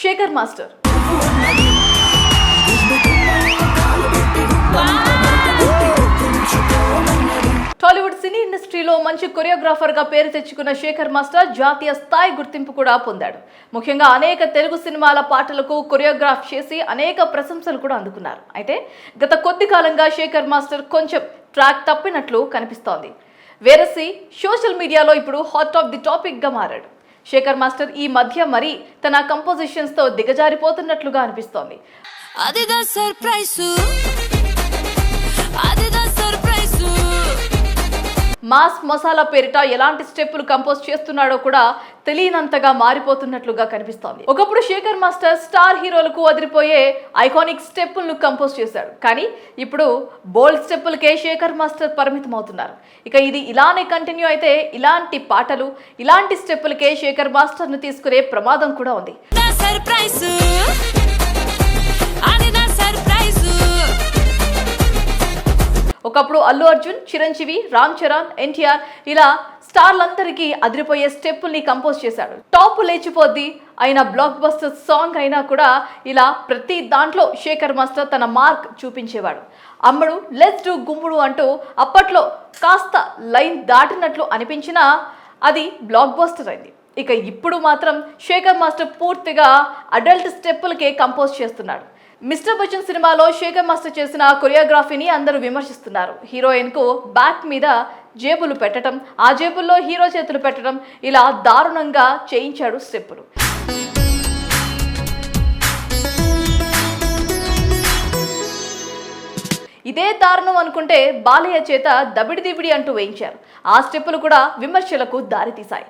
Shekhar master. Tollywood సినీ ఇండస్ట్రీలో మంచి కొరియోగ్రాఫర్గా పేరు తెచ్చుకున్న శేఖర్ మాస్టర్ జాతీయ స్థాయి గుర్తింపు కూడా పొందాడు. ముఖ్యంగా అనేక తెలుగు సినిమాల పాటలకు కొరియోగ్రాఫ్ చేసి అనేక ప్రశంసలు కూడా అందుకున్నారు. అయితే గత కొద్ది కాలంగా శేఖర్ మాస్టర్ కొంచెం ట్రాక్ తప్పినట్లు కనిపిస్తోంది. వేరసి సోషల్ మీడియాలో ఇప్పుడు హాట్ ఆఫ్ ది టాపిక్గా మారాడు. శేఖర్ మాస్టర్ ఈ మధ్య మరి తన కంపోజిషన్స్తో దిగజారిపోతున్నట్లుగా అనిపిస్తోంది. మాస్ మసాలా పేరిట ఎలాంటి స్టెప్పులు కంపోజ్ చేస్తున్నాడో కూడా తెలియనంతగా మారిపోతున్నట్లుగా కనిపిస్తోంది. ఒకప్పుడు శేఖర్ మాస్టర్ స్టార్ హీరోలకు అదిరిపోయే ఐకానిక్ స్టెప్పులను కంపోజ్ చేశాడు. కానీ ఇప్పుడు బోల్డ్ స్టెప్పులకే శేఖర్ మాస్టర్ పరిమితం అవుతున్నారు. ఇక ఇది ఇలానే కంటిన్యూ అయితే ఇలాంటి పాటలు, ఇలాంటి స్టెప్పులకే శేఖర్ మాస్టర్ను తీసుకునే ప్రమాదం కూడా ఉంది. ఒకప్పుడు అల్లు అర్జున్, చిరంజీవి, రామ్ చరణ్, ఎన్టీఆర్ ఇలా స్టార్లందరికీ అదిరిపోయే స్టెప్పుల్ని కంపోజ్ చేశాడు. టాప్ లేచిపోద్ది అయిన బ్లాక్ బస్టర్ సాంగ్ అయినా కూడా ఇలా ప్రతి దాంట్లో శేఖర్ మాస్టర్ తన మార్క్ చూపించేవాడు. అమ్మడు, లెట్స్ డూ గుమ్ముడు అంటూ అప్పట్లో కాస్త లైన్ దాటినట్లు అనిపించినా అది బ్లాక్ బస్టర్ అయింది. ఇక ఇప్పుడు మాత్రం శేఖర్ మాస్టర్ పూర్తిగా అడల్ట్ స్టెప్పులకే కంపోజ్ చేస్తున్నాడు. మిస్టర్ బచ్చన్ సినిమాలో శేఖర్ మాస్టర్ చేసిన కొరియోగ్రఫీని అందరూ విమర్శిస్తున్నారు. హీరోయిన్ కు బ్యాక్ మీద జేబులు పెట్టడం, ఆ జేబుల్లో హీరో చేతులు పెట్టడం ఇలా దారుణంగా చేయించాడు స్టెప్పులు. ఇదే దారుణం అనుకుంటే బాలయ్య చేత దబిడి దిబిడి అంటూ వేయించారు. ఆ స్టెప్పులు కూడా విమర్శలకు దారితీశాయి.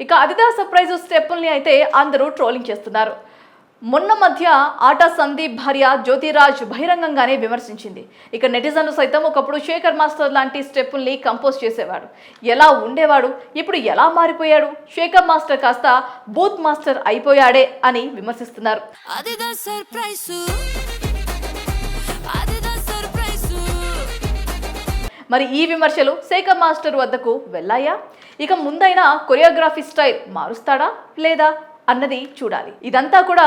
ఇక అదిదాస్ సర్ప్రైజ్ స్టెప్పుల్ని అయితే అందరూ ట్రోలింగ్ చేస్తున్నారు. మొన్న మధ్య ఆటా సందీప్ భార్య జ్యోతిరాజ్ బహిరంగంగానే విమర్శించింది. ఇక నెటిజన్లు సైతం ఒకప్పుడు శేఖర్ మాస్టర్ లాంటి స్టెప్పుల్ని కంపోజ్ చేసేవాడు, ఎలా ఉండేవాడు, ఇప్పుడు ఎలా మారిపోయాడు, శేఖర్ మాస్టర్ కాస్త బూత్ మాస్టర్ అయిపోయాడే అని విమర్శిస్తున్నారు. మరి ఈ విమర్శలు శేఖర్ మాస్టర్ వద్దకు వెళ్ళాయా? ఇక ముందైనా కొరియోగ్రఫీ స్టైల్ మారుస్తాడా లేదా అన్నది చూడాలి. ఇదంతా కూడా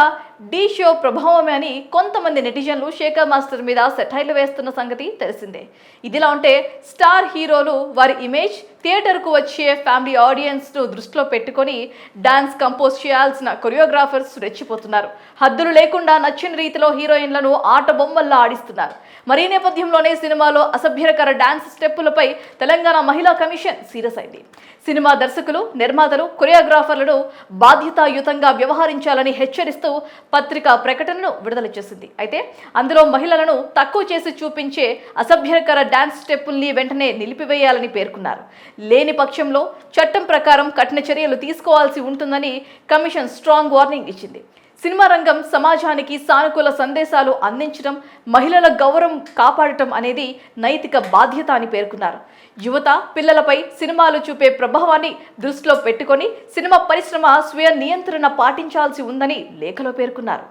డి షో ప్రభావమే అని కొంతమంది నెటిజన్లు శేఖర్ మాస్టర్ మీద సెటైర్లు వేస్తున్న సంగతి తెలిసిందే. ఇదిలా ఉంటే స్టార్ హీరోలు వారి ఇమేజ్, థియేటర్కు వచ్చే ఫ్యామిలీ ఆడియన్స్ను దృష్టిలో పెట్టుకొని డాన్స్ కంపోజ్ చేయాల్సిన కొరియోగ్రాఫర్స్ రెచ్చిపోతున్నారు. హద్దులు లేకుండా నచ్చిన రీతిలో హీరోయిన్లను ఆట బొమ్మల్లా ఆడిస్తున్నారు. మరి ఈ నేపథ్యంలోనే సినిమాలో అసభ్యకర డాన్స్ స్టెప్పులపై తెలంగాణ మహిళా కమిషన్ సీరియస్ అయింది. సినిమా దర్శకులు, నిర్మాతలు, కొరియోగ్రాఫర్లను బాధ్యతాయుతంగా వ్యవహరించాలని హెచ్చరిస్తూ పత్రికా ప్రకటనను విడుదల చేసింది. అయితే అందులో మహిళలను తక్కువ చేసి చూపించే అసభ్యకర డాన్స్ స్టెప్పుల్ని వెంటనే నిలిపివేయాలని పేర్కొన్నారు. లేని పక్షంలో చట్టం ప్రకారం కఠిన చర్యలు తీసుకోవాల్సి ఉంటుందని కమిషన్ స్ట్రాంగ్ వార్నింగ్ ఇచ్చింది. సినిమా రంగం సమాజానికి సానుకూల సందేశాలు అందించడం, మహిళల గౌరవం కాపాడటం అనేది నైతిక బాధ్యత అని పేర్కొన్నారు. యువత, పిల్లలపై సినిమాలు చూపే ప్రభావాన్ని దృష్టిలో పెట్టుకొని సినిమా పరిశ్రమ స్వీయ నియంత్రణ పాటించాల్సి ఉందని లేఖలో పేర్కొన్నారు.